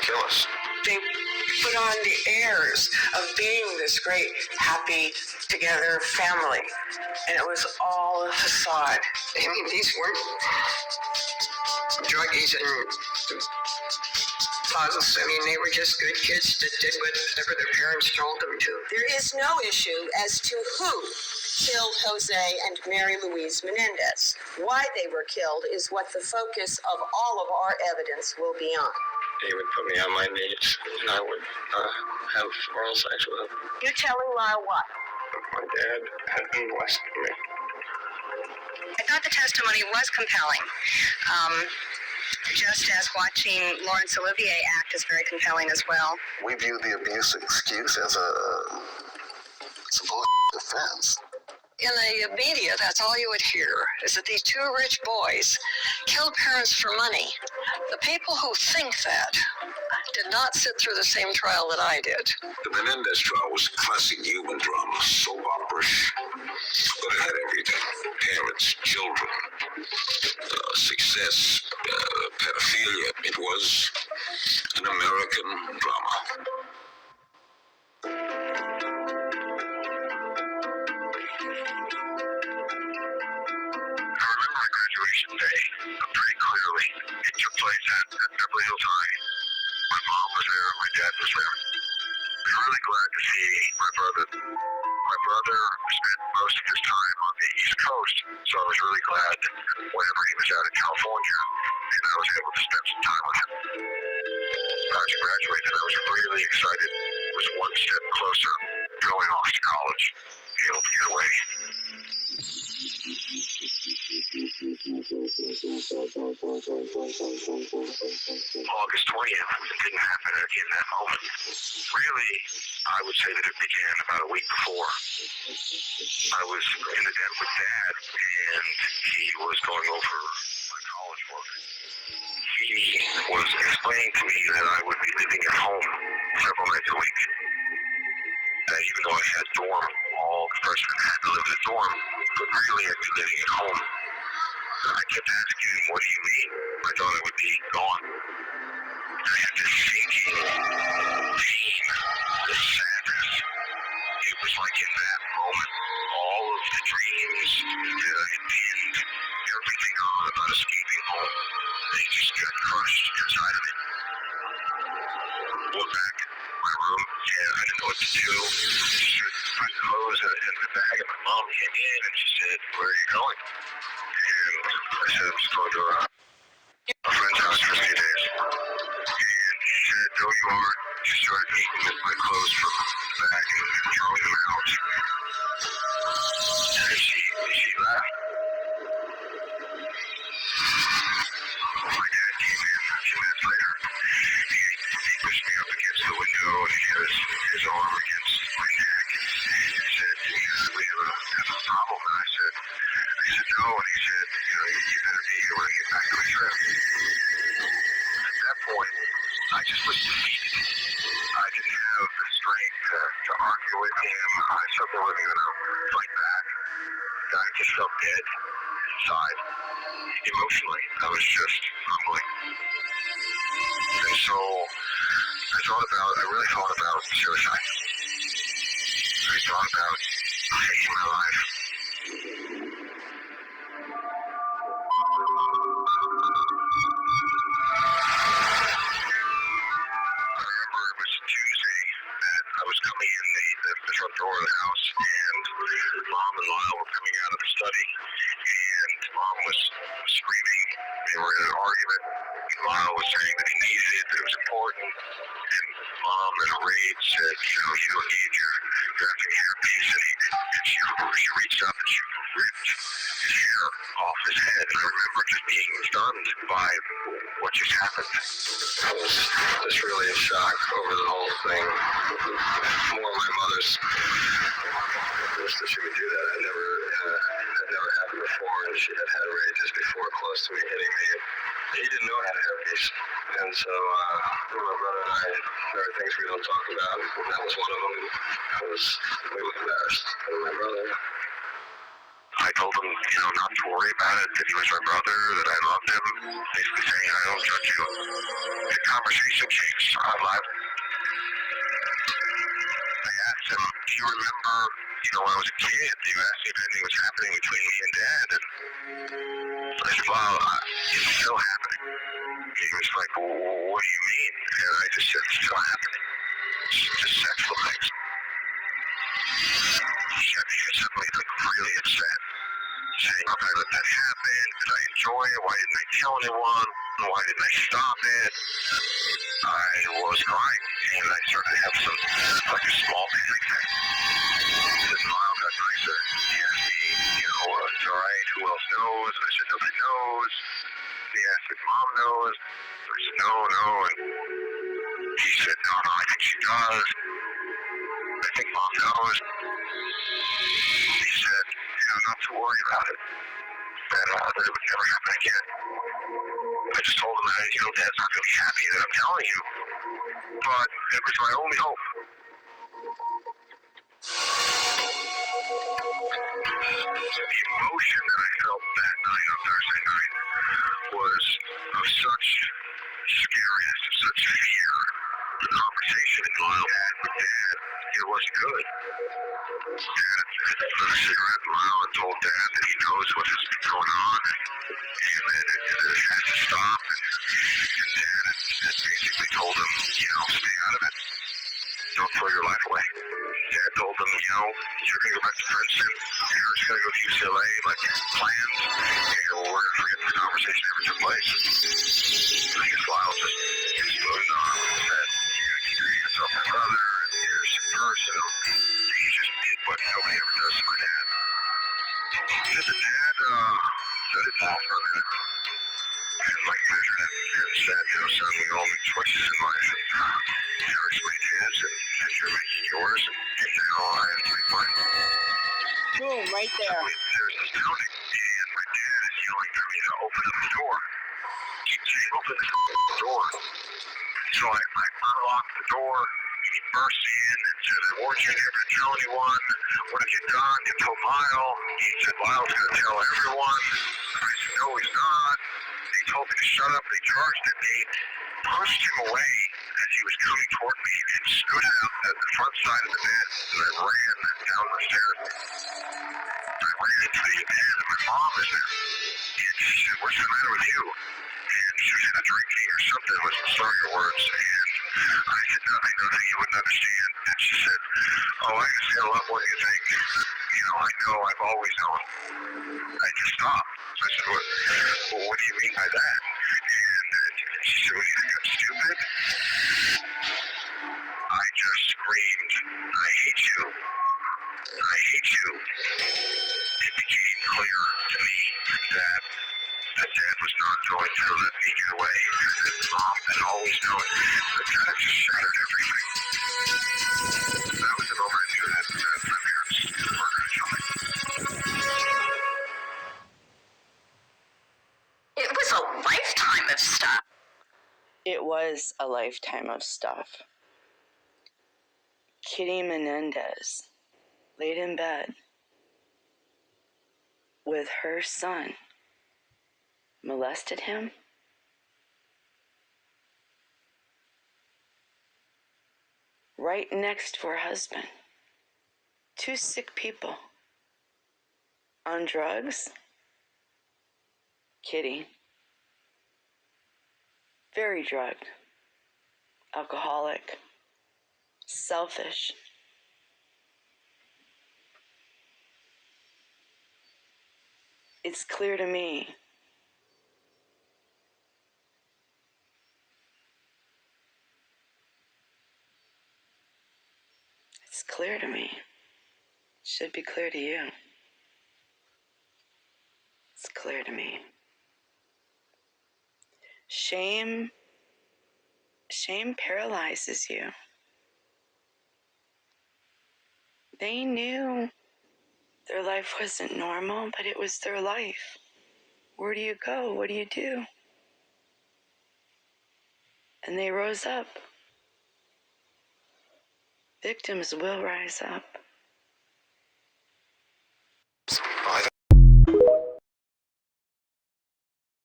to kill us. They put on the airs of being this great, happy, together family. And it was all a facade. I mean, these weren't druggies and closets. I mean, they were just good kids that did whatever their parents told them to. There is no issue as to who killed Jose and Mary Louise Menendez. Why they were killed is what the focus of all of our evidence will be on. He would put me on my knees, and I would have oral sex with him. You telling Lyle what? My dad had been molesting me. I thought the testimony was compelling. Just as watching Laurence Olivier act is very compelling as well. We view the abuse excuse as a bullshit defense. In the media, that's all you would hear, is that these two rich boys killed parents for money. The people who think that did not sit through the same trial that I did. The Menendez trial was classic human drama, soap opera-ish, but it had everything. Parents, children, success, pedophilia. It was an American drama. Graduation day pretty clearly. It took place at Beverly Hills High. My mom was there, my dad was there. I was really glad to see my brother. My brother spent most of his time on the East Coast, so I was really glad whenever he was out in California, and I was able to spend some time with him. As he graduated, I was really excited. It was one step closer going off to college, be able to get away. August 20th, it didn't happen in that moment. Really, I would say that it began about a week before. I was in the den with Dad, and he was going over my college work. He was explaining to me that I would be living at home several nights a week. That even though I had dorm, all the freshmen had to live in a dorm, but really I'd be living at home. I kept asking him, what do you mean? I thought I would be gone. I had this sinking pain, this sadness. It was like in that moment, all of the dreams that I had pinned everything on about escaping home, they just got crushed inside of me. Went back to my room, and I didn't know what to do. Just put the clothes in the bag, and my mom came in, and she said, where are you going? And I said, I'm just going to a friend's house for a few days. And she said, no, you aren't. She started taking my clothes from the bag and throwing them out. And she laughed. My dad came in a few minutes later. He pushed me up against the window, and he had his arm against my neck. And he said, we have a problem. And I said, no. And he said, you better be here when I get back to the trip. At that point, I just was defeated. I didn't have the strength to argue with him. I certainly wasn't going to fight back. I just felt dead inside. Emotionally, I was just crumbling. And so I really thought about suicide. I thought about taking my life. I remember it was Tuesday that I was coming in the front door of the house, and Mom and Lyle were coming out of the study, and Mom was screaming. They were in an argument. Lyle was saying that he needed it, that it was important, and Mom in a rage said, you don't need your drafting hairpiece, and she reached up and she ripped his hair off his head. And I remember just being stunned by what just happened. I was just really in shock over the whole thing. More my mother's wish that she would do that. It never happened before, and she had had rages before close to me hitting me. He didn't know how to have peace. And so my brother and I, there are things we don't talk about, and that was one of them. We were embarrassed. And my brother, I I told him, not to worry about it, that he was my brother, that I loved him, basically saying, I don't judge you. The conversation changed. I asked him, do you remember, when I was a kid, you asked me if anything was happening between me and Dad, and I said, well, it's still happening. He was like, well, what do you mean? And I just said, it's still happening. Just sexual things. He got suddenly really upset, saying, how did that happen? Did I enjoy it? Why didn't I tell anyone? Why didn't I stop it? I was crying, and I started to have a small panic attack. His smile got nicer. He asked me, it's all right, who else knows? I said, nobody knows. He asked if Mom knows. I said, no, and he said, no, I think she does. I think Mom knows. He said, not to worry about it. That it would never happen again. I just told him that, Dad's not going to be happy that I'm telling you. But it was my only hope. The emotion that I felt that night on Thursday night was of such scariness, of such fear. The conversation I had with Dad, it wasn't good. Dad had lit a cigarette in Lyle and told Dad that he knows what has been going on and that it has to stop. And Dad had basically told him, stay out of it. Don't throw your life away. Dad told him, you're going to go back to Princeton. Eric's going to go to UCLA like planned. And we're going to forget the conversation ever took place. I guess Lyle just moved on and said, you're going to keep your hands off my brother, and you're a person. He just did what nobody ever does to my dad. He said that Dad said it's all for a minute. And measured it and said, son, we all make choices in life. And Eric's made his, and you're making yours, and now I have to make mine. Boom, right there. There's this pounding, and my dad is yelling for me to open up the door. Keep saying, open the door. So I unlocked the door, and he burst in and said, I warned you never to tell anyone. What have you done? You told Lyle. He said, Lyle's going to tell everyone. I said, no, he's not. They told me to shut up. They charged at me, pushed him away as he was coming toward me, and stood out at the front side of the bed. And I ran down the stairs. I ran into the bed, and my mom was there. And she said, what's the matter with you? And she was either drinking or something with some stronger words. And I said, nothing, you wouldn't understand. And she said, oh, I understand a lot more than you think. I know, I've always known. I just stopped. I said, well, what do you mean by that? And she said, what do you think, I'm stupid? I just screamed, I hate you. I hate you. It became clear to me that Dad was not going to let me get away. And Mom had always known that kind of just shattered everything. That was the moment I knew that my parents were going to kill me. It was a lifetime of stuff. It was a lifetime of stuff. Kitty Menendez laid in bed with her son, molested him, right next to her husband. Two sick people on drugs. Kitty, very drugged, alcoholic, selfish. It's clear to me it's clear to me. It should be clear to you. It's clear to me. Shame paralyzes you. They knew their life wasn't normal, but it was their life. Where do you go? What do you do? And they rose up. Victims will rise up.